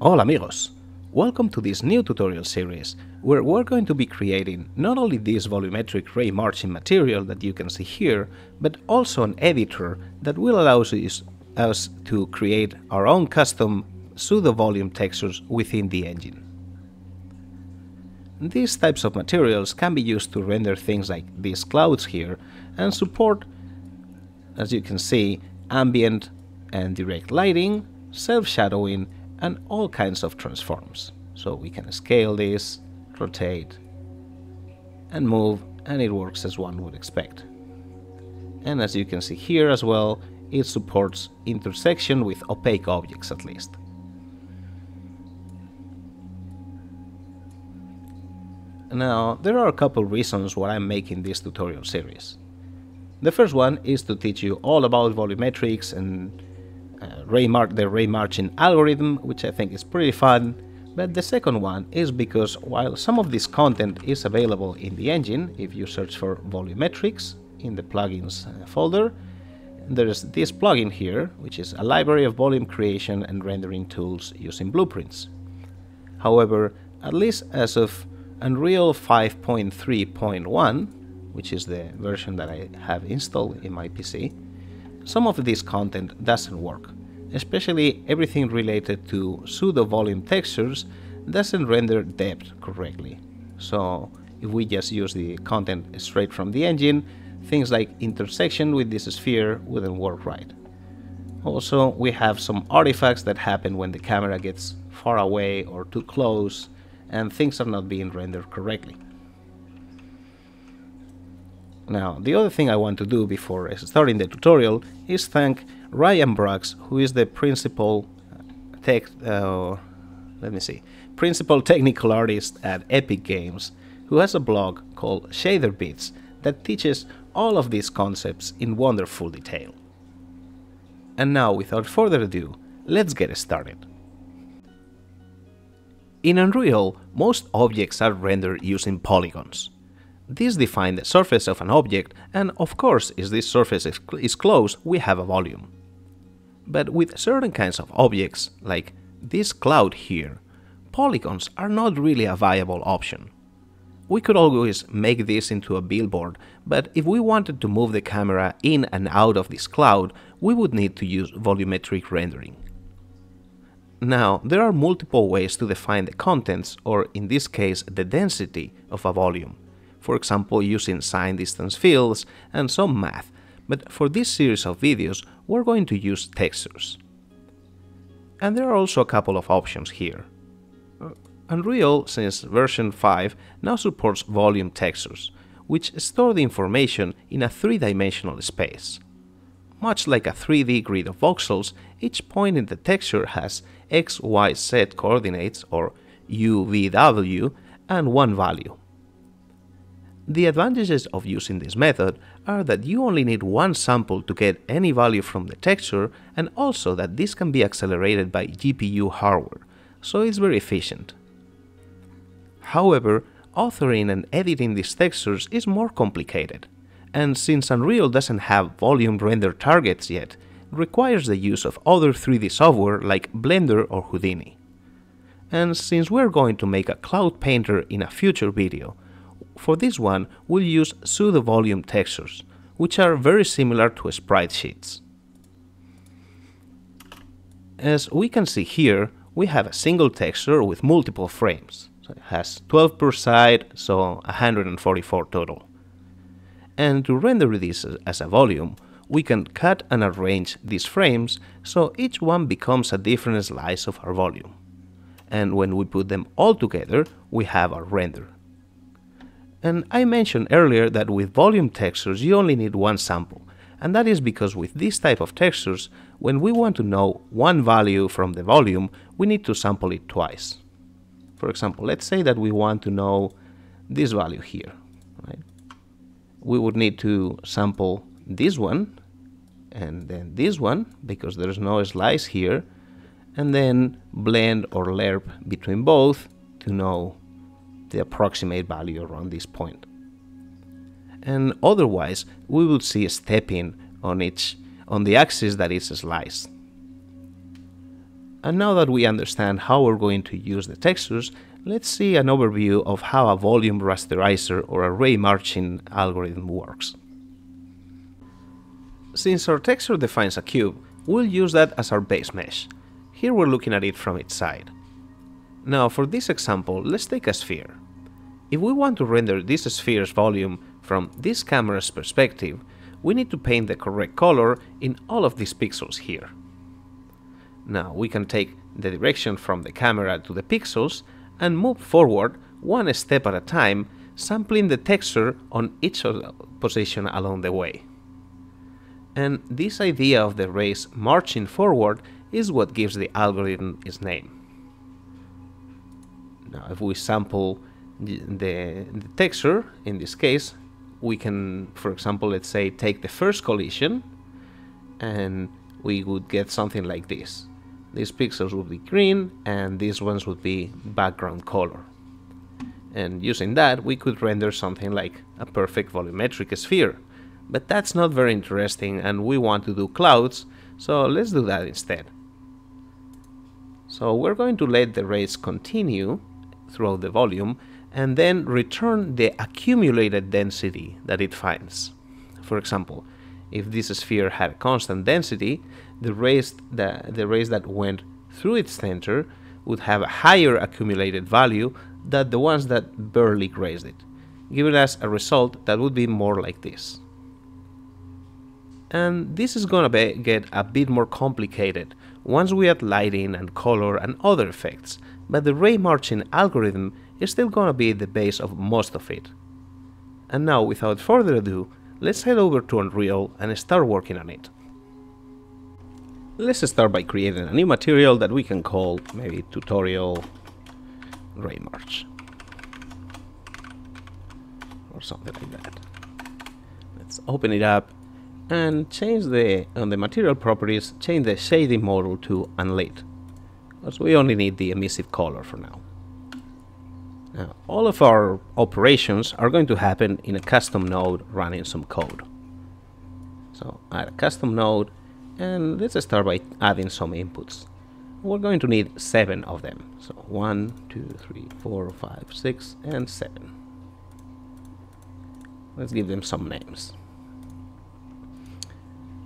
Hola amigos! Welcome to this new tutorial series where we're going to be creating not only this volumetric ray marching material that you can see here, but also an editor that will allow us to create our own custom pseudo volume textures within the engine. These types of materials can be used to render things like these clouds here and support, as you can see, ambient and direct lighting, self-shadowing, and all kinds of transforms. So we can scale this, rotate, and move, and it works as one would expect. And as you can see here as well, it supports intersection with opaque objects at least. Now, there are a couple reasons why I'm making this tutorial series. The first one is to teach you all about volumetrics and the ray marching algorithm, which I think is pretty fun, but the second one is because while some of this content is available in the engine, if you search for volumetrics in the plugins folder, there's this plugin here, which is a library of volume creation and rendering tools using blueprints. However, at least as of Unreal 5.3.1, which is the version that I have installed in my PC, some of this content doesn't work, especially everything related to pseudo volume textures doesn't render depth correctly. So if we just use the content straight from the engine, things like intersection with this sphere wouldn't work right. Also, we have some artifacts that happen when the camera gets far away or too close, and things are not being rendered correctly. Now, the other thing I want to do before starting the tutorial is thank Ryan Braggs, who is the principal technical artist at Epic Games, who has a blog called Shader Bits that teaches all of these concepts in wonderful detail. And now, without further ado, let's get started. In Unreal, most objects are rendered using polygons. These define the surface of an object, and of course, if this surface is closed, we have a volume. But with certain kinds of objects, like this cloud here, polygons are not really a viable option. We could always make this into a billboard, but if we wanted to move the camera in and out of this cloud, we would need to use volumetric rendering. Now, there are multiple ways to define the contents, or in this case, the density of a volume. For example, using sign distance fields and some math, but for this series of videos, we're going to use textures. And there are also a couple of options here. Unreal, since version 5, now supports volume textures, which store the information in a three-dimensional space. Much like a 3D grid of voxels, each point in the texture has x, y, z coordinates, or u, v, w, and one value. The advantages of using this method are that you only need one sample to get any value from the texture, and also that this can be accelerated by GPU hardware, so it's very efficient. However, authoring and editing these textures is more complicated, and since Unreal doesn't have volume render targets yet, it requires the use of other 3D software like Blender or Houdini. And since we're going to make a cloud painter in a future video, for this one we'll use pseudo volume textures, which are very similar to sprite sheets. As we can see here, we have a single texture with multiple frames. So it has 12 per side, so 144 total. And to render this as a volume, we can cut and arrange these frames so each one becomes a different slice of our volume. And when we put them all together, we have our render. And I mentioned earlier that with volume textures you only need one sample, and that is because with this type of textures, when we want to know one value from the volume, we need to sample it twice. For example, let's say that we want to know this value here, right? We would need to sample this one, and then this one, because there's no slice here, and then blend or lerp between both to know the approximate value around this point. And otherwise, we will see a stepping on the axis that is sliced. And now that we understand how we're going to use the textures, let's see an overview of how a volume rasterizer or a raymarching algorithm works. Since our texture defines a cube, we'll use that as our base mesh. Here we're looking at it from its side. Now for this example, let's take a sphere. If we want to render this sphere's volume from this camera's perspective, we need to paint the correct color in all of these pixels here. Now we can take the direction from the camera to the pixels and move forward one step at a time, sampling the texture on each position along the way. And this idea of the rays marching forward is what gives the algorithm its name. Now if we sample the texture, in this case, we can, for example, let's say take the first collision and we would get something like this. These pixels would be green and these ones would be background color. And using that we could render something like a perfect volumetric sphere. But that's not very interesting and we want to do clouds, so let's do that instead. So we're going to let the rays continue throughout the volume and then return the accumulated density that it finds. For example, if this sphere had a constant density, the rays that went through its center would have a higher accumulated value than the ones that barely grazed it, giving us a result that would be more like this. And this is gonna get a bit more complicated once we add lighting and color and other effects, but the ray marching algorithm is still gonna be the base of most of it. And now, without further ado, let's head over to Unreal and start working on it. Let's start by creating a new material that we can call maybe tutorial raymarch or something like that. Let's open it up and change on the material properties, change the shading model to unlit, because we only need the emissive color for now. Now, all of our operations are going to happen in a custom node running some code. So add a custom node and let's start by adding some inputs. We're going to need 7 of them. So 1, 2, 3, 4, 5, 6, and 7. Let's give them some names.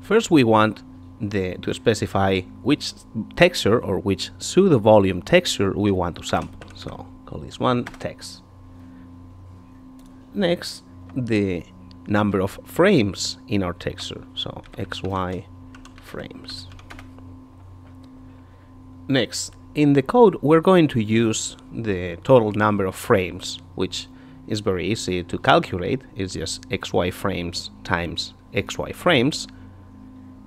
First we want to specify which texture or which pseudo volume texture we want to sample. So call this one text. Next, the number of frames in our texture. So XY frames. Next, in the code we're going to use the total number of frames, which is very easy to calculate. It's just XY frames times XY frames.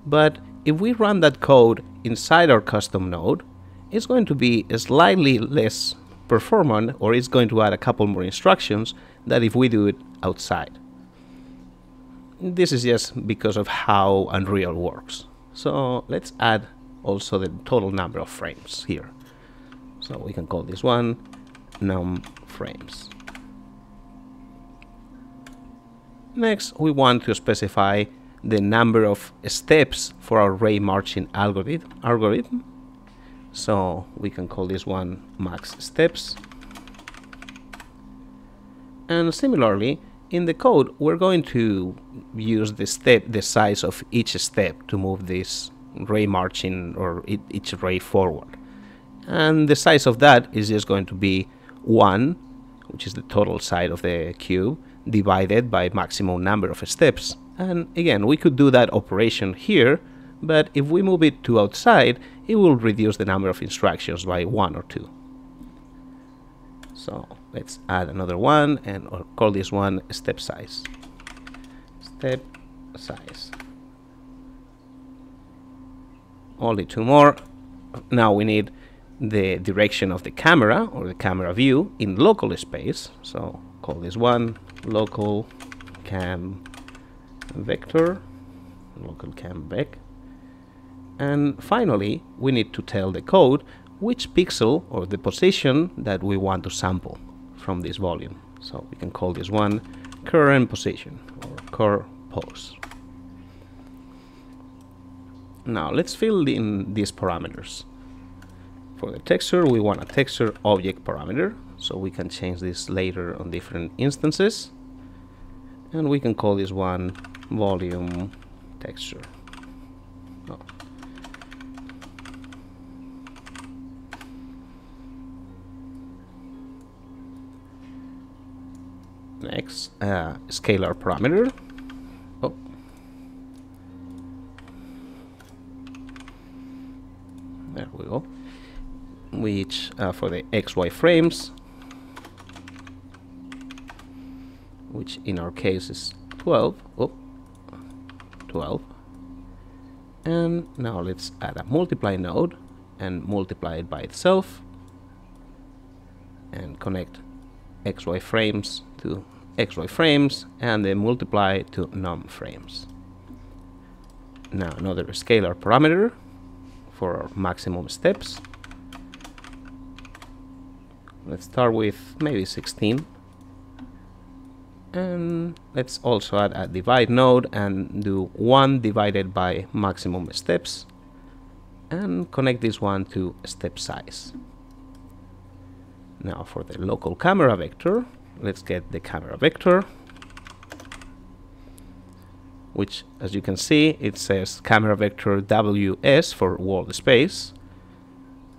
But if we run that code inside our custom node, it's going to be slightly less performant, or it's going to add a couple more instructions than if we do it outside. This is just because of how Unreal works. So let's add also the total number of frames here. So we can call this one num frames. Next, we want to specify the number of steps for our ray marching algorithm. So we can call this one max steps. And similarly, in the code, we're going to use the size of each step to move this ray marching or each ray forward. And the size of that is just going to be 1, which is the total size of the cube, divided by maximum number of steps. And again, we could do that operation here, but if we move it to outside, it will reduce the number of instructions by 1 or 2. So let's add another one and call this one step size. Step size. Only 2 more. Now we need the direction of the camera or the camera view in local space. So call this one local cam vector, local cam vec. And finally, we need to tell the code which pixel or the position that we want to sample from this volume. So we can call this one current position or cur pose. Now let's fill in these parameters. For the texture, we want a texture object parameter, so we can change this later on different instances. And we can call this one volume texture. Oh. Next, scalar parameter. Oh. There we go. Which for the XY frames, which in our case is 12. Oh, 12. And now let's add a multiply node and multiply it by itself and connect XY frames to XY frames and then multiply to num frames. Now another scalar parameter for our maximum steps. Let's start with maybe 16. And let's also add a divide node and do 1 divided by maximum steps and connect this one to step size. Now for the local camera vector, let's get the camera vector, which, as you can see, it says camera vector WS for world space.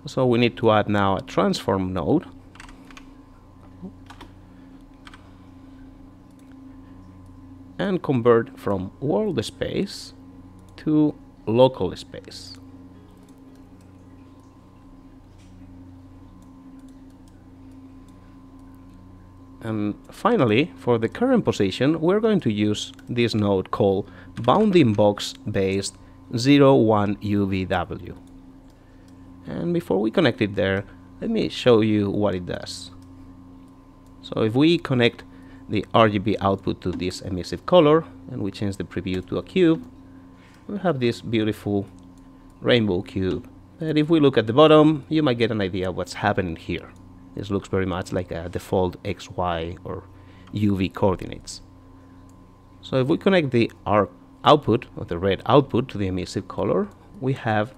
So we need to add now a transform node. And convert from world space to local space. And finally, for the current position, we're going to use this node called bounding box based 01 UVW. And before we connect it there, let me show you what it does. So if we connect the RGB output to this emissive color and we change the preview to a cube, we have this beautiful rainbow cube that if we look at the bottom, you might get an idea of what's happening here. This looks very much like a default X, Y, or UV coordinates. So if we connect the R output, or the red output, to the emissive color, we have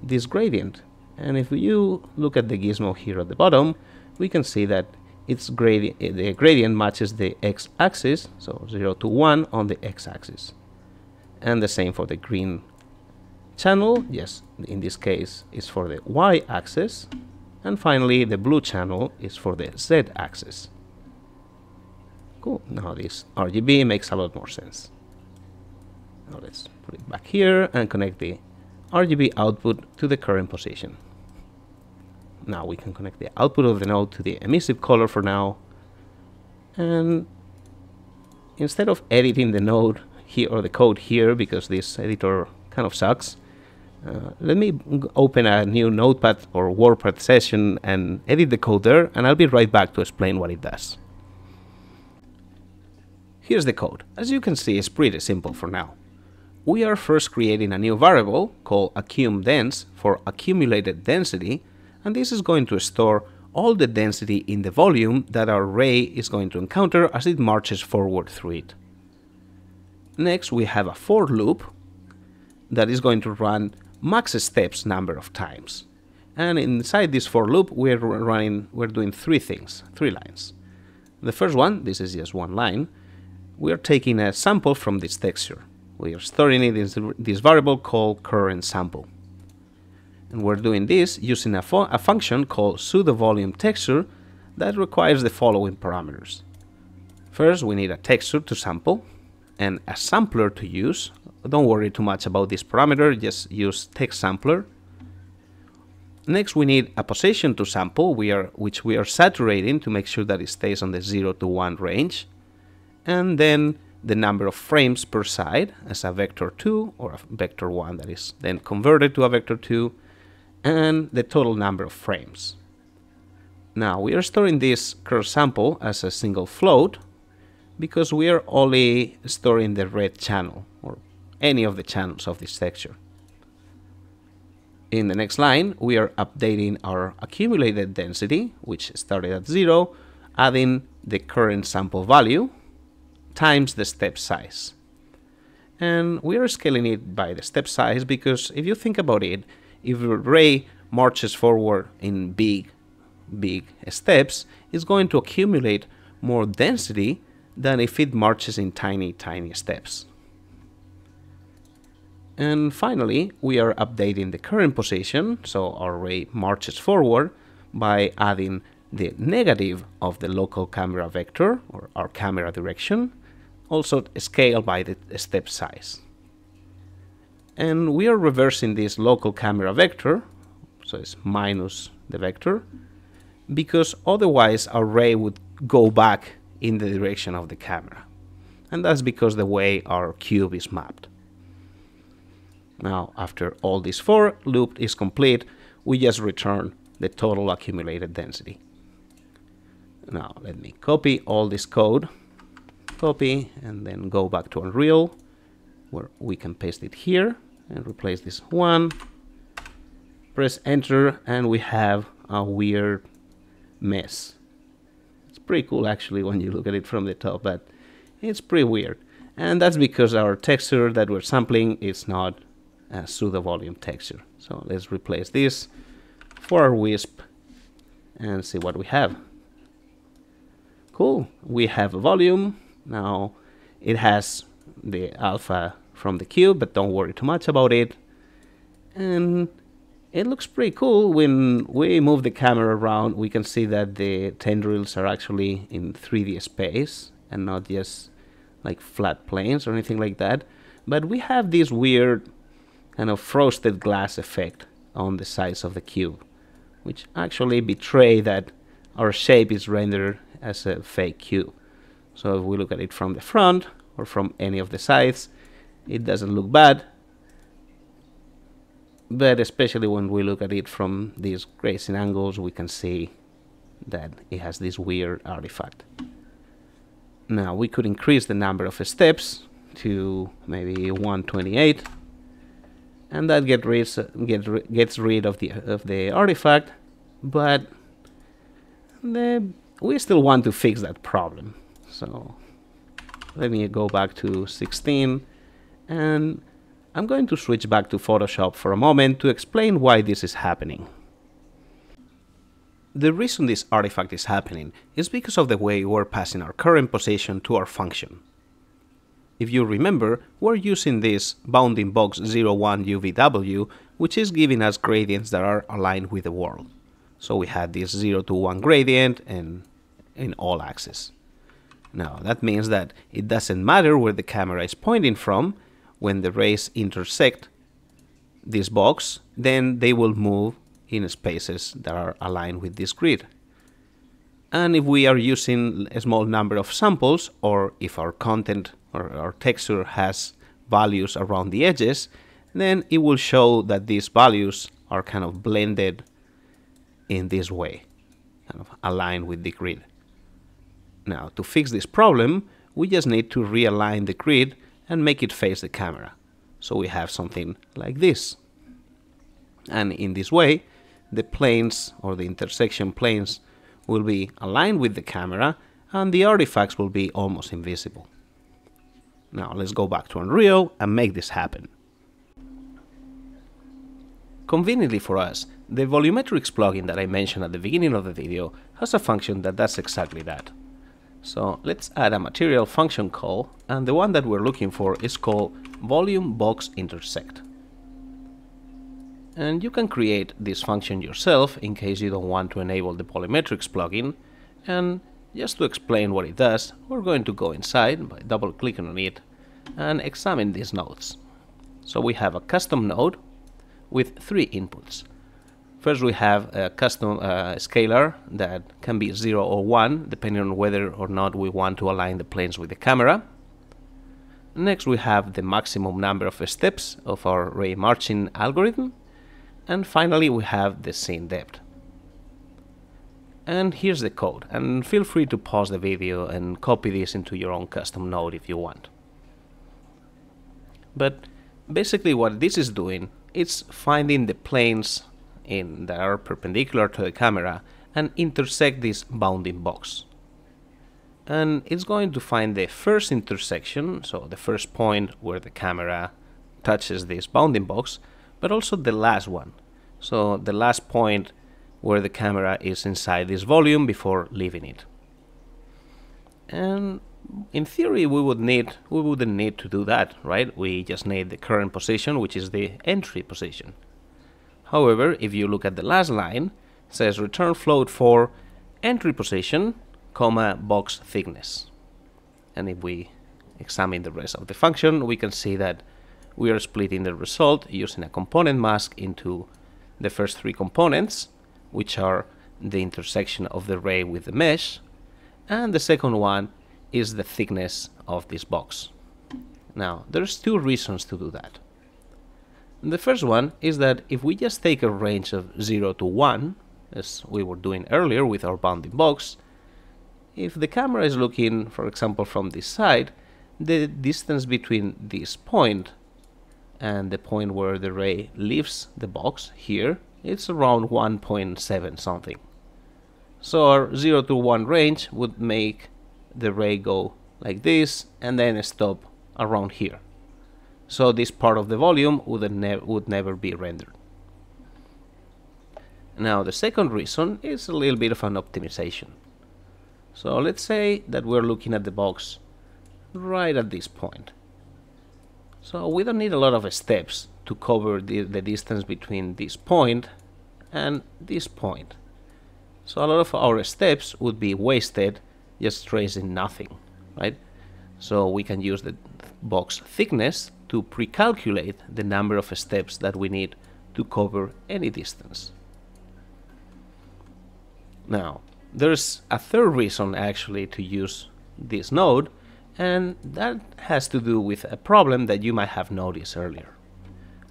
this gradient. And if you look at the gizmo here at the bottom, we can see that the gradient matches the x-axis, so 0 to 1 on the x-axis. And the same for the green channel, yes, in this case is for the y-axis. And finally, the blue channel is for the z-axis. Cool, now this RGB makes a lot more sense. Now let's put it back here and connect the RGB output to the current position. Now we can connect the output of the node to the emissive color for now. And instead of editing the node here or the code here, because this editor kind of sucks, let me open a new notepad or WordPad session and edit the code there, and I'll be right back to explain what it does. Here's the code. As you can see, it's pretty simple for now. We are first creating a new variable called accumDens for accumulated density, and this is going to store all the density in the volume that our ray is going to encounter as it marches forward through it. Next, we have a for loop that is going to run max steps number of times. And inside this for loop, we're doing three things, 3 lines. The first one, this is just one line, we are taking a sample from this texture. We are storing it in this variable called current sample. And we're doing this using a function called pseudo volume texture that requires the following parameters. First, we need a texture to sample and a sampler to use. Don't worry too much about this parameter, just use text sampler. Next, we need a position to sample, which we are saturating to make sure that it stays on the 0 to 1 range. And then the number of frames per side as a vector 2 or a vector 1 that is then converted to a vector 2, and the total number of frames. Now we are storing this curve sample as a single float because we are only storing the red channel or any of the channels of this texture. In the next line, we are updating our accumulated density, which started at 0, adding the current sample value times the step size. And we are scaling it by the step size because if you think about it, if your ray marches forward in big steps, it's going to accumulate more density than if it marches in tiny steps. And finally, we are updating the current position, so our ray marches forward by adding the negative of the local camera vector, or our camera direction, also scaled by the step size. And we are reversing this local camera vector, so it's minus the vector, because otherwise our ray would go back in the direction of the camera. And that's because the way our cube is mapped. Now, after all this for loop is complete, we just return the total accumulated density. Now, let me copy all this code, copy, and then go back to Unreal, where we can paste it here and replace this one. Press enter, and we have a weird mess. It's pretty cool actually when you look at it from the top, but it's pretty weird. And that's because our texture that we're sampling is not a pseudo volume texture. So let's replace this for our wisp and see what we have. Cool, we have a volume. Now it has the alpha from the cube, but don't worry too much about it. And it looks pretty cool. When we move the camera around, we can see that the tendrils are actually in 3D space and not just like flat planes or anything like that. But we have this weird kind of frosted glass effect on the sides of the cube, which actually betray that our shape is rendered as a fake cube. So if we look at it from the front or from any of the sides, it doesn't look bad. But especially when we look at it from these grazing angles, we can see that it has this weird artifact. Now we could increase the number of steps to maybe 128, and that gets rid of the artifact, but we still want to fix that problem. So let me go back to 16, and I'm going to switch back to Photoshop for a moment to explain why this is happening. The reason this artifact is happening is because of the way we're passing our current position to our function. If you remember, we're using this boundingbox01 UVW, which is giving us gradients that are aligned with the world. So we had this 0 to 1 gradient and in all axes. Now that means that it doesn't matter where the camera is pointing from. When the rays intersect this box, then they will move in spaces that are aligned with this grid. And if we are using a small number of samples, or if our content or our texture has values around the edges, then it will show that these values are kind of blended in this way, kind of aligned with the grid. Now, to fix this problem, we just need to realign the grid and make it face the camera. So we have something like this. And in this way, the planes or the intersection planes will be aligned with the camera and the artifacts will be almost invisible. Now let's go back to Unreal and make this happen. Conveniently for us, the volumetrics plugin that I mentioned at the beginning of the video has a function that does exactly that. So let's add a material function call, and the one that we're looking for is called VolumeBoxIntersect. And you can create this function yourself in case you don't want to enable the volumetrics plugin. And just to explain what it does, we're going to go inside by double clicking on it and examine these nodes. So we have a custom node with 3 inputs. First we have a custom scalar that can be 0 or 1 depending on whether or not we want to align the planes with the camera. Next we have the maximum number of steps of our ray marching algorithm. And finally we have the scene depth. And here's the code, and feel free to pause the video and copy this into your own custom node if you want. But basically what this is doing, it's finding the planes that are perpendicular to the camera and intersect this bounding box. And it's going to find the first intersection, so the first point where the camera touches this bounding box, but also the last one. So the last point where the camera is inside this volume before leaving it. And in theory, we wouldn't need to do that, right? We just need the current position, which is the entry position. However, if you look at the last line, it says return float for entry position, comma, box thickness. And if we examine the rest of the function, we can see that we are splitting the result using a component mask into the first three components, which are the intersection of the ray with the mesh, and the second one is the thickness of this box. Now, there's two reasons to do that. The first one is that if we just take a range of 0 to 1, as we were doing earlier with our bounding box, if the camera is looking, for example, from this side, the distance between this point and the point where the ray leaves the box here, it's around 1.7 something. So our 0 to 1 range would make the ray go like this and then stop around here. So this part of the volume would never be rendered. Now the second reason is a little bit of an optimization. So let's say that we're looking at the box right at this point. So we don't need a lot of steps to cover the distance between this point and this point. So a lot of our steps would be wasted just tracing nothing, right? So we can use the box thickness to pre-calculate the number of steps that we need to cover any distance. Now, there's a third reason actually to use this node, and that has to do with a problem that you might have noticed earlier,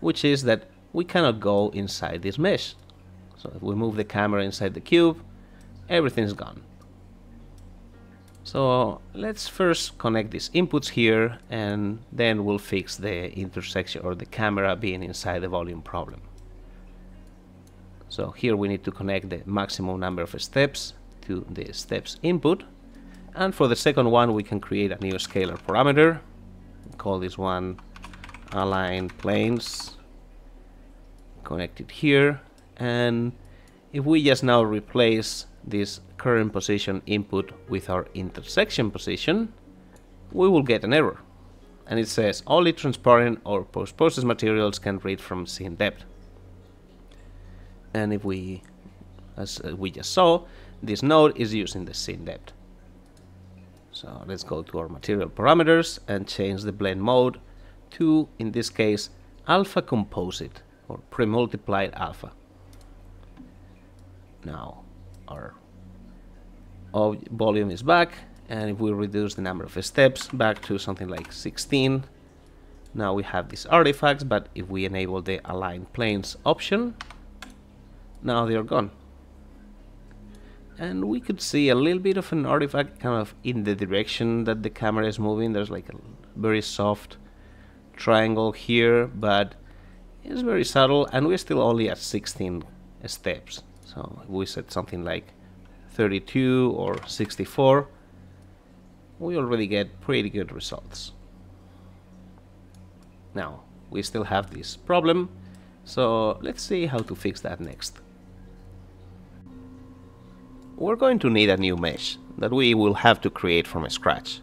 which is that we cannot go inside this mesh. So if we move the camera inside the cube, everything's gone. So let's first connect these inputs here, and then we'll fix the intersection or the camera being inside the volume problem. So here we need to connect the maximum number of steps to the steps input. And for the second one, we can create a new scalar parameter. Call this one align planes. Connect it here. And if we just now replace this current position input with our intersection position, we will get an error. And it says only transparent or post-process materials can read from scene depth. And if we, as we just saw, this node is using the scene depth. So let's go to our material parameters and change the blend mode to, in this case, alpha composite or pre-multiplied alpha. Now our volume is back, and if we reduce the number of steps back to something like 16, now we have these artifacts, but if we enable the align planes option, now they are gone. And we could see a little bit of an artifact kind of in the direction that the camera is moving. There's like a very soft triangle here, but it's very subtle, and we're still only at 16 steps. So if we set something like 32 or 64, we already get pretty good results. Now, we still have this problem, so let's see how to fix that next. We're going to need a new mesh that we will have to create from scratch.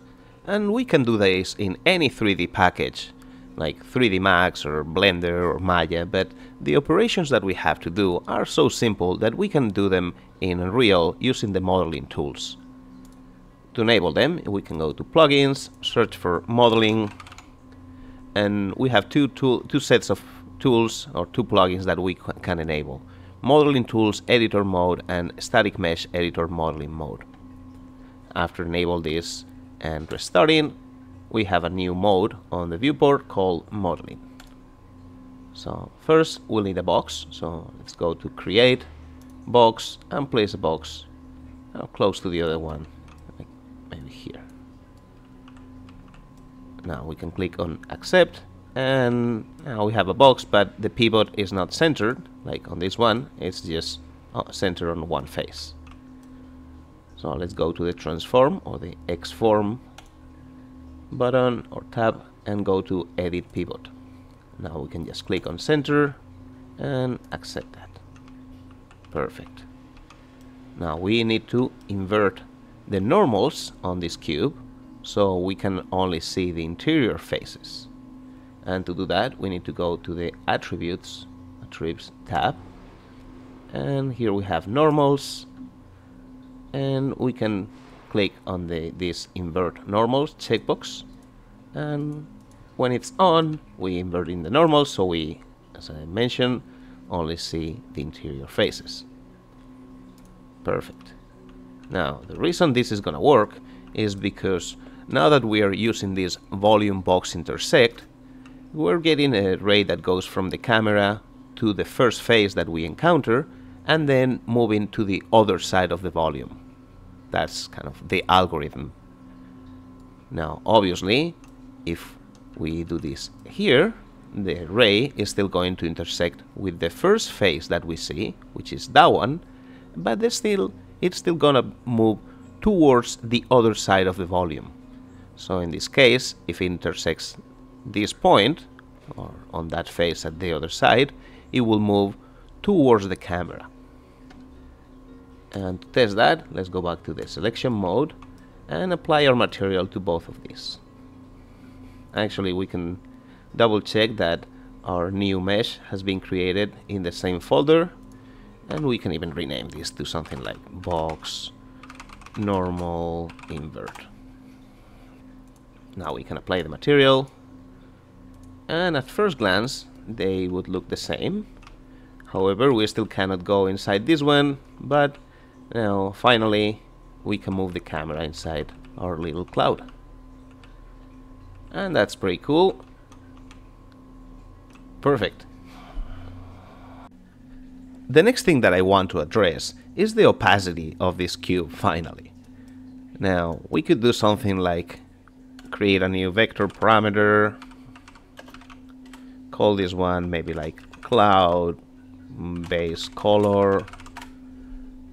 And we can do this in any 3D package, like 3D Max or Blender or Maya, but the operations that we have to do are so simple that we can do them in Unreal using the modeling tools. To enable them, we can go to Plugins, search for Modeling, and we have two sets of tools or two plugins that we can enable. Modeling Tools Editor Mode and Static Mesh Editor Modeling Mode. After enable this and restarting, we have a new mode on the viewport called Modeling. So first we'll need a box, so let's go to Create, Box, and place a box close to the other one, like maybe here. Now we can click on Accept, and now we have a box, but the pivot is not centered, like on this one, it's just centered on one face. So let's go to the Transform or the X-Form button or tab and go to Edit Pivot. Now we can just click on Center and accept that. Perfect. Now we need to invert the normals on this cube so we can only see the interior faces. And to do that, we need to go to the Attributes tab, and here we have normals, and we can click on this invert normals checkbox, and when it's on, we invert in the normals, so we, as I mentioned, only see the interior faces. Perfect. Now the reason this is gonna work is because now that we are using this VolumeBoxIntersect, we're getting a ray that goes from the camera to the first face that we encounter and then moving to the other side of the volume. That's kind of the algorithm. Now obviously, if we do this here, the ray is still going to intersect with the first face that we see, which is that one, but it's still gonna move towards the other side of the volume. So in this case, if it intersects this point, or on that face at the other side, it will move towards the camera. And to test that, let's go back to the selection mode and apply our material to both of these. Actually, we can double check that our new mesh has been created in the same folder, and we can even rename this to something like box normal invert. Now we can apply the material, and at first glance they would look the same. However, we still cannot go inside this one, but now finally we can move the camera inside our little cloud, and that's pretty cool. Perfect. The next thing that I want to address is the opacity of this cube finally. Now we could do something like create a new vector parameter, call this one maybe like cloud base color,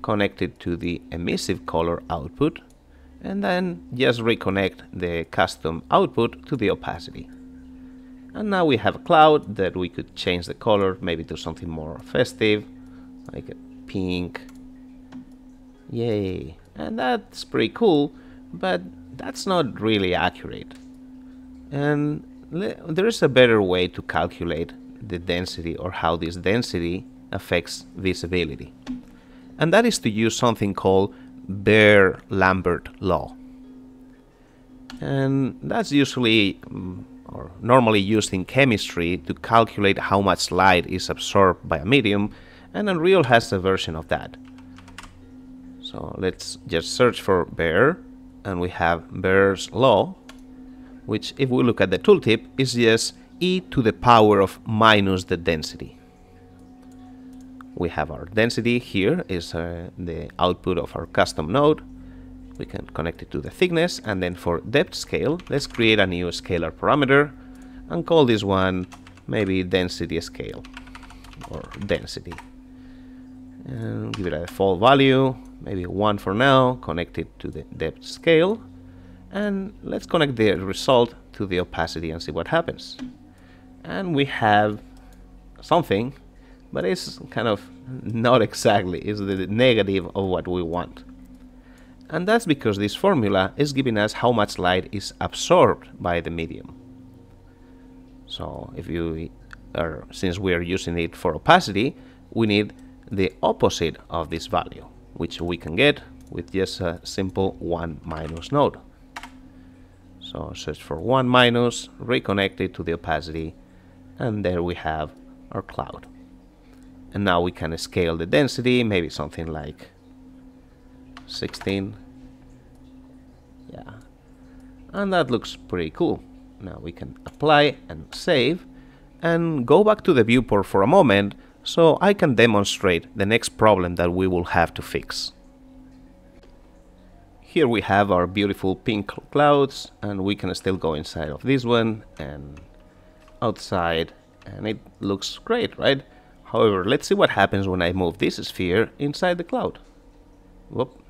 connect it to the emissive color output, and then just reconnect the custom output to the opacity. And now we have a cloud that we could change the color maybe to something more festive, like a pink. Yay! And that's pretty cool, but that's not really accurate. And there is a better way to calculate the density, or how this density affects visibility. And that is to use something called Beer-Lambert law. And that's usually or normally used in chemistry to calculate how much light is absorbed by a medium, and Unreal has a version of that. So let's just search for Beer, and we have Beer's law, which if we look at the tooltip is just e to the power of minus the density. We have our density here is the output of our custom node. We can connect it to the thickness, and then for depth scale, let's create a new scalar parameter and call this one maybe density scale, or density. And give it a default value, maybe 1 for now, connect it to the depth scale, and let's connect the result to the opacity and see what happens. And we have something, but it's kind of not exactly, it's the negative of what we want. And that's because this formula is giving us how much light is absorbed by the medium. So if you are, since we are using it for opacity, we need the opposite of this value, which we can get with just a simple 1 minus node. So search for 1 minus, reconnect it to the opacity, and there we have our cloud. And now we can scale the density, maybe something like 16. Yeah, and that looks pretty cool. Now we can apply and save and go back to the viewport for a moment so I can demonstrate the next problem that we will have to fix. Here we have our beautiful pink clouds, and we can still go inside of this one and outside, and it looks great, right? However, let's see what happens when I move this sphere inside the cloud. Whoop.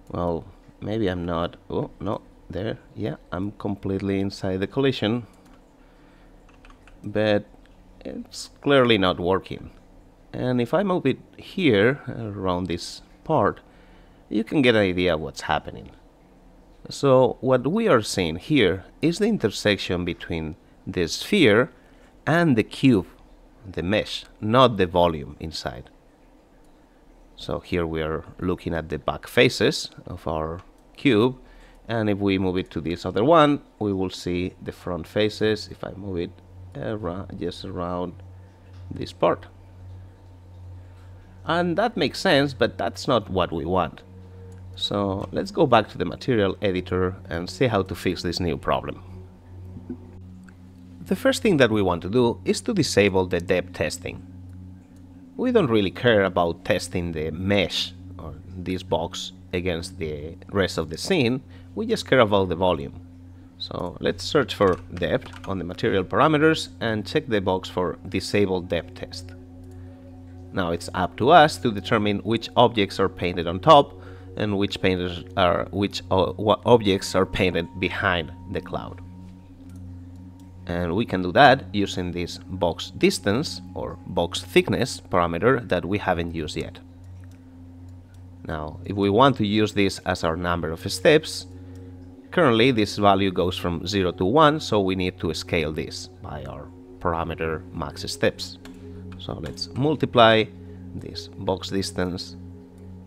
Well, maybe I'm not. Oh, no, there. Yeah, I'm completely inside the collision. But it's clearly not working. And if I move it here, around this part, you can get an idea of what's happening. So what we are seeing here is the intersection between the sphere and the cube, the mesh, not the volume inside. So here we are looking at the back faces of our cube, and if we move it to this other one, we will see the front faces if I move it around, just around this part. And that makes sense, but that's not what we want. So let's go back to the material editor and see how to fix this new problem. The first thing that we want to do is to disable the depth testing. We don't really care about testing the mesh or this box against the rest of the scene, we just care about the volume. So let's search for depth on the material parameters and check the box for disable depth test. Now it's up to us to determine which objects are painted on top and which objects are painted behind the cloud. And we can do that using this box distance or box thickness parameter that we haven't used yet. Now, if we want to use this as our number of steps, currently this value goes from 0 to 1, so we need to scale this by our parameter max steps. So let's multiply this box distance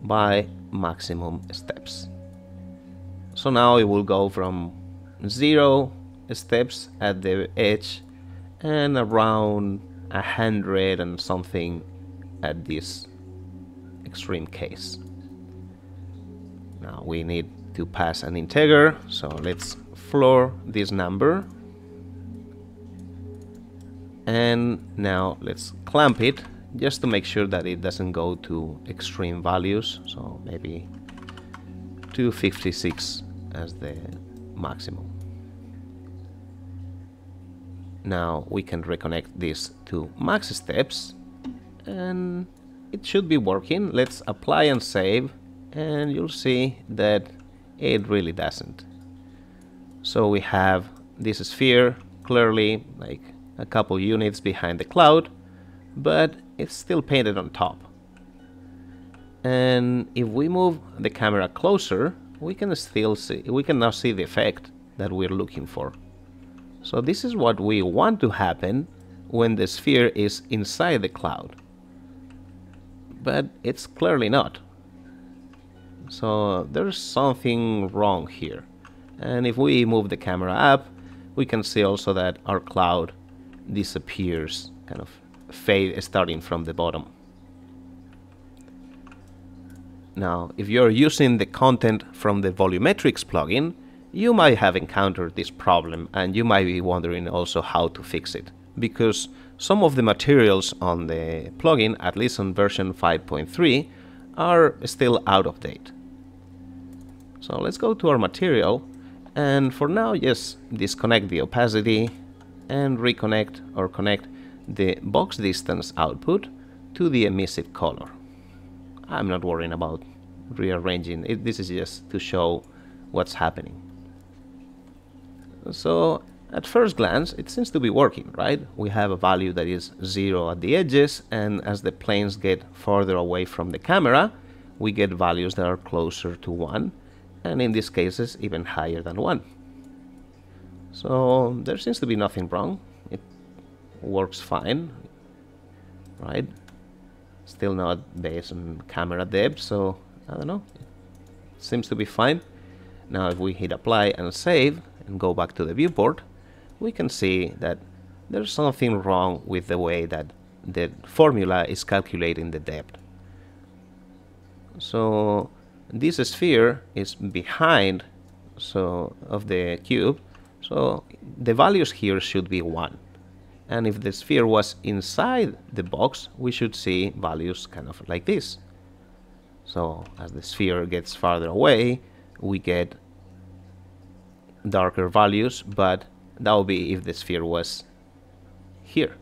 by maximum steps. So now it will go from 0 steps at the edge and around 100 and something at this extreme case. Now we need to pass an integer, so let's floor this number, and now let's clamp it just to make sure that it doesn't go to extreme values, so maybe 256 as the maximum. Now we can reconnect this to max steps and it should be working. Let's apply and save, and you'll see that it really doesn't. So we have this sphere clearly like a couple units behind the cloud, but it's still painted on top. And if we move the camera closer, we can now see the effect that we're looking for. So this is what we want to happen when the sphere is inside the cloud, but it's clearly not. So there's something wrong here. And if we move the camera up, we can see also that our cloud disappears, kind of fade starting from the bottom. Now, if you're using the content from the Volumetrics plugin, you might have encountered this problem and you might be wondering also how to fix it, because some of the materials on the plugin, at least on version 5.3, are still out of date. So let's go to our material, and for now just disconnect the opacity and reconnect or connect the box distance output to the emissive color. I'm not worrying about rearranging it, this is just to show what's happening. So at first glance it seems to be working, right? We have a value that is 0 at the edges, and as the planes get farther away from the camera, we get values that are closer to 1, and in these cases even higher than 1. So there seems to be nothing wrong, it works fine, right? Still not based on camera depth, so I don't know, it seems to be fine. Now if we hit apply and save and go back to the viewport, we can see that there's something wrong with the way that the formula is calculating the depth. So this sphere is behind of the cube, so the values here should be 1. And if the sphere was inside the box, we should see values kind of like this. So as the sphere gets farther away, we get darker values, but that would be if the sphere was here.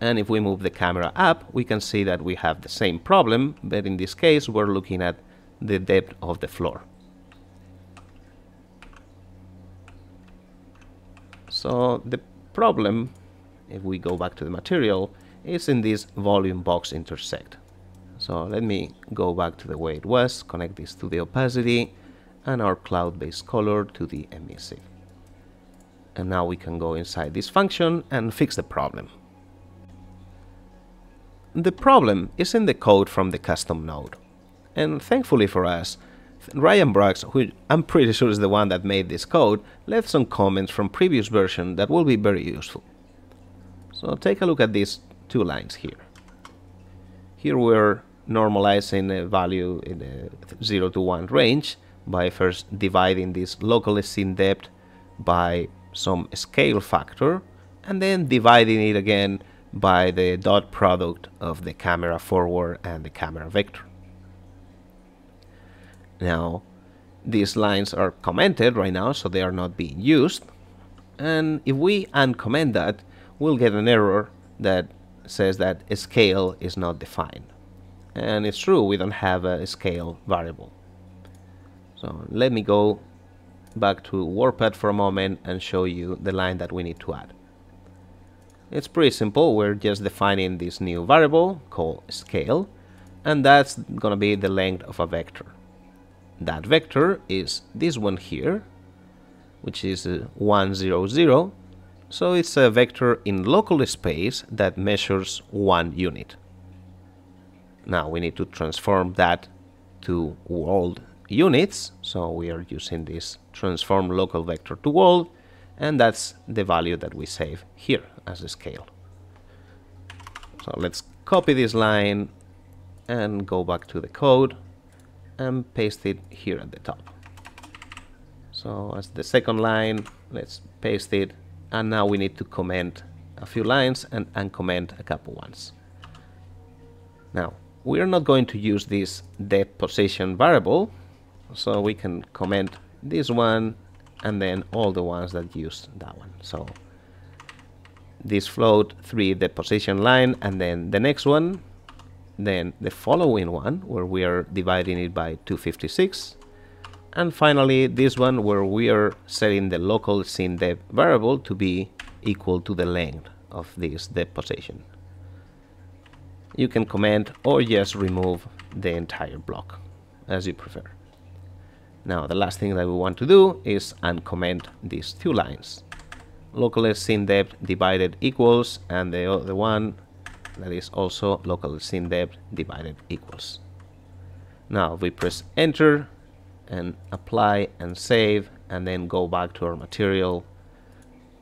And if we move the camera up, we can see that we have the same problem, but in this case we're looking at the depth of the floor. So the problem, if we go back to the material, is in this VolumeBoxIntersect. So let me go back to the way it was, connect this to the opacity and our cloud-based color to the emissive. And now we can go inside this function and fix the problem. The problem is in the code from the custom node. And thankfully for us, Ryan Braggs, who I'm pretty sure is the one that made this code, left some comments from previous version that will be very useful. So take a look at these two lines here. Here we're normalizing a value in the 0 to 1 range by first dividing this locally seen depth by some scale factor and then dividing it again by the dot product of the camera forward and the camera vector. Now these lines are commented right now, so they are not being used, and if we uncomment that, we'll get an error that says that a scale is not defined. And it's true, we don't have a scale variable. So let me go back to WordPad for a moment and show you the line that we need to add. It's pretty simple. We're just defining this new variable called scale, and that's gonna be the length of a vector. That vector is this one here, which is 100. So it's a vector in local space that measures 1 unit. Now we need to transform that to world units, so we are using this transform local vector to world, and that's the value that we save here as a scale. So let's copy this line and go back to the code and paste it here at the top. So as the second line, let's paste it, and now we need to comment a few lines and uncomment a couple ones. Now we are not going to use this depth position variable, so we can comment this one and then all the ones that use that one. So this float 3 the position line, and then the next one, then the following one where we are dividing it by 256, and finally this one where we are setting the local scene depth variable to be equal to the length of this depth position. You can comment or just remove the entire block as you prefer. Now the last thing that we want to do is uncomment these two lines. Local scene depth divided equals, and the other one that is also local scene depth divided equals. Now we press enter and apply and save, and then go back to our material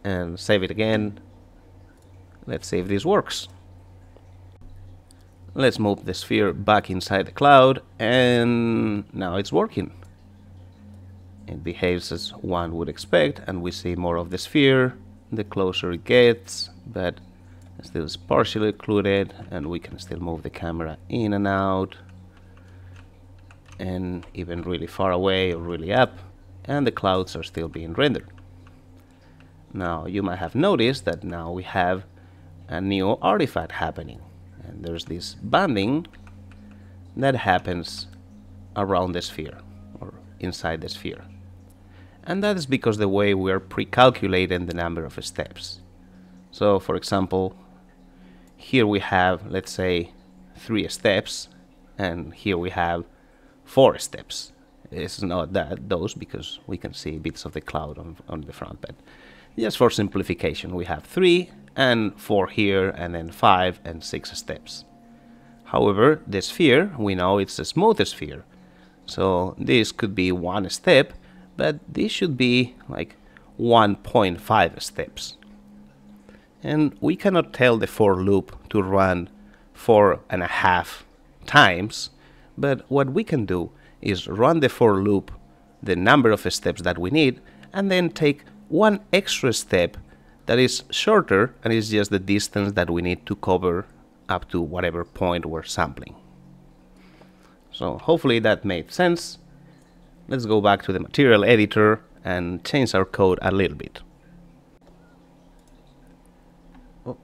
and save it again. Let's see if this works. Let's move the sphere back inside the cloud, and now it's working. It behaves as one would expect, and we see more of the sphere the closer it gets, but still is partially occluded, and we can still move the camera in and out, and even really far away or really up, and the clouds are still being rendered. Now you might have noticed that now we have a new artifact happening, and there's this banding that happens around the sphere or inside the sphere. And that is because the way we are pre-calculating the number of steps. So for example, here we have, let's say, 3 steps, and here we have 4 steps. It's not those because we can see bits of the cloud on the front, but just for simplification, we have 3 and 4 here, and then 5 and 6 steps. However, the sphere, we know it's a smooth sphere, so this could be 1 step, but this should be like 1.5 steps. And we cannot tell the for loop to run 4.5 times, but what we can do is run the for loop the number of steps that we need, and then take 1 extra step that is shorter and is just the distance that we need to cover up to whatever point we're sampling. So hopefully that made sense. Let's go back to the material editor and change our code a little bit. Oh,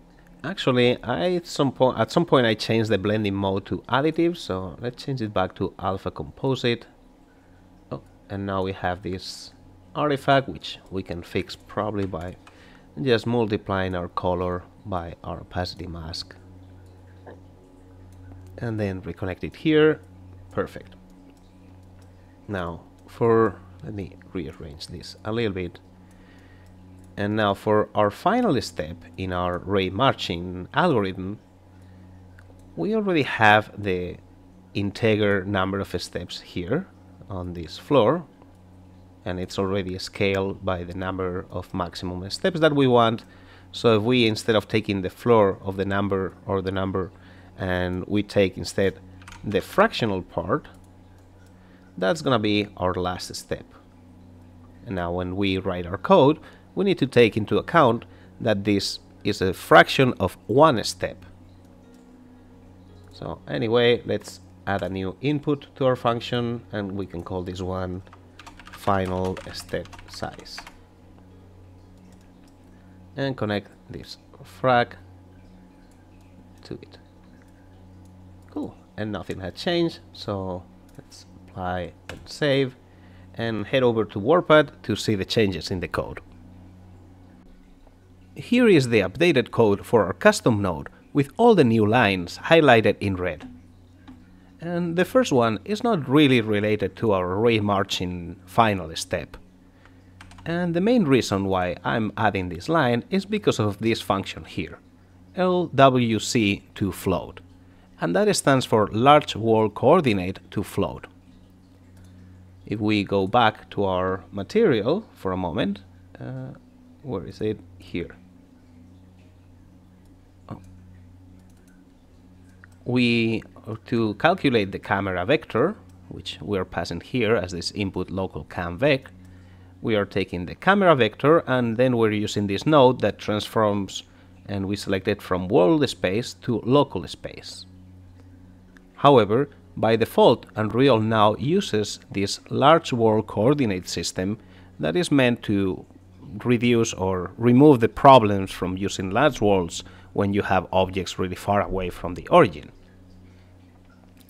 actually, at some point I changed the blending mode to additive, so let's change it back to alpha composite. Oh, and now we have this artifact, which we can fix probably by just multiplying our color by our opacity mask and then reconnect it here. Perfect. Now let me rearrange this a little bit. And now for our final step in our ray marching algorithm, we already have the integer number of steps here on this floor, and it's already scaled by the number of maximum steps that we want. So if we, instead of taking the floor of the number or the number, and we take instead the fractional part, that's gonna be our last step. And now when we write our code, we need to take into account that this is a fraction of one step. So anyway, let's add a new input to our function, and we can call this one final step size. And connect this frac to it. Cool. And nothing had changed, so let's apply and save, and head over to Warpad to see the changes in the code. Here is the updated code for our custom node with all the new lines highlighted in red. And the first one is not really related to our ray marching final step. And the main reason why I'm adding this line is because of this function here, LWC to float. And that stands for large wall coordinate to float. If we go back to our material for a moment, where is it? Here. To calculate the camera vector, which we are passing here as this input local cam vec, we are taking the camera vector, and then we're using this node that transforms, and we select it from world space to local space. However, by default, Unreal now uses this large world coordinate system that is meant to reduce or remove the problems from using large worlds when you have objects really far away from the origin.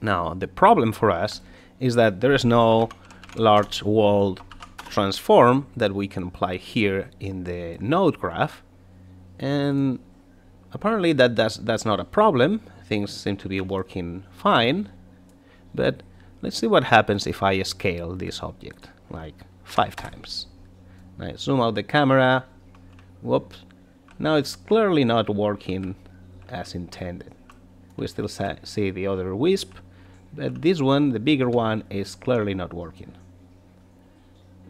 Now, the problem for us is that there is no large world transform that we can apply here in the node graph, and apparently that's not a problem. Things seem to be working fine, but let's see what happens if I scale this object like 5 times. I zoom out the camera. Whoops. Now it's clearly not working as intended. We still see the other wisp, but this one, the bigger one, is clearly not working.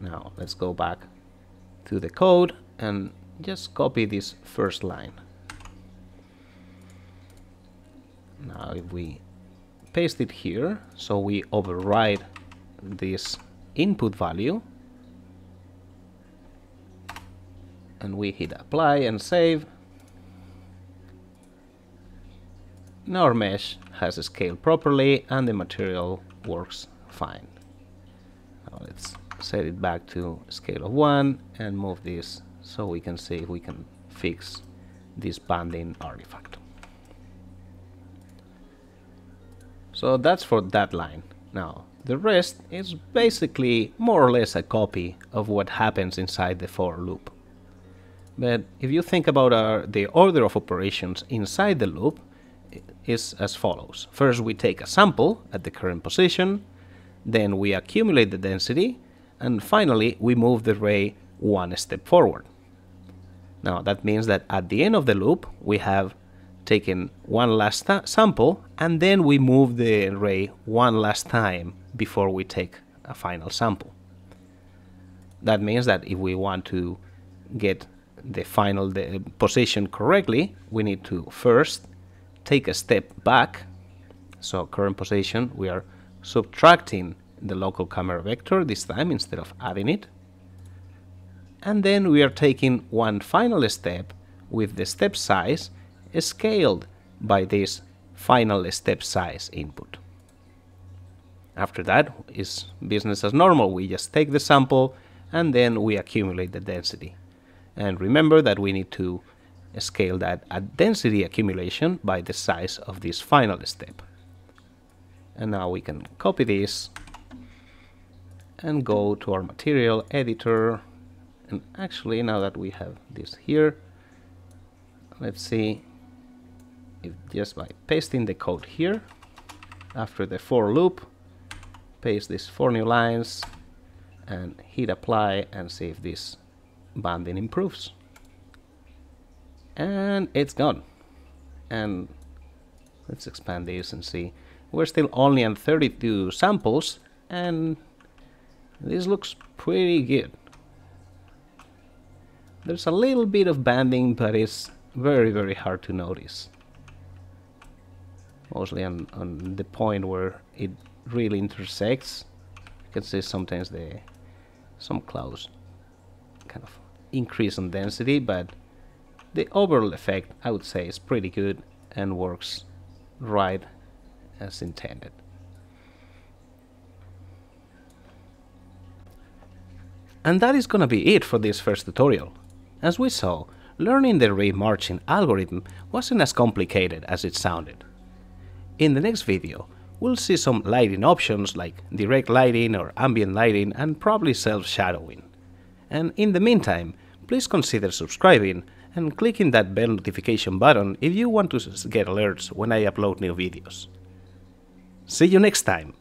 Now let's go back to the code and just copy this first line. Now if we paste it here, so we override this input value, and we hit apply and save, now our mesh has scaled properly and the material works fine. Now let's set it back to scale of 1 and move this so we can see if we can fix this banding artifact. So that's for that line. Now the rest is basically more or less a copy of what happens inside the for loop. But if you think about the order of operations inside the loop, is as follows. First we take a sample at the current position, then we accumulate the density, and finally we move the ray one step forward. Now that means that at the end of the loop we have taken one last sample, and then we move the ray one last time before we take a final sample. That means that if we want to get the final position correctly, we need to first take a step back. So current position, we are subtracting the local camera vector this time instead of adding it. And then we are taking one final step with the step size scaled by this final step size input. After that is business as normal. We just take the sample and then we accumulate the density. And remember that we need to scale that at density accumulation by the size of this final step. And now we can copy this and go to our material editor. And actually, now that we have this here, let's see if just by pasting the code here, after the for loop, paste these 4 new lines and hit apply and see if this banding improves. And it's gone. And let's expand this and see. We're still only on 32 samples, and this looks pretty good. There's a little bit of banding, but it's very, very hard to notice. Mostly on the point where it really intersects. You can see sometimes some clouds kind of increase in density, but the overall effect, I would say, is pretty good and works right as intended. And that is gonna be it for this first tutorial. As we saw, learning the raymarching algorithm wasn't as complicated as it sounded. In the next video, we'll see some lighting options like direct lighting or ambient lighting and probably self-shadowing. And in the meantime, please consider subscribing and clicking that bell notification button if you want to get alerts when I upload new videos. See you next time!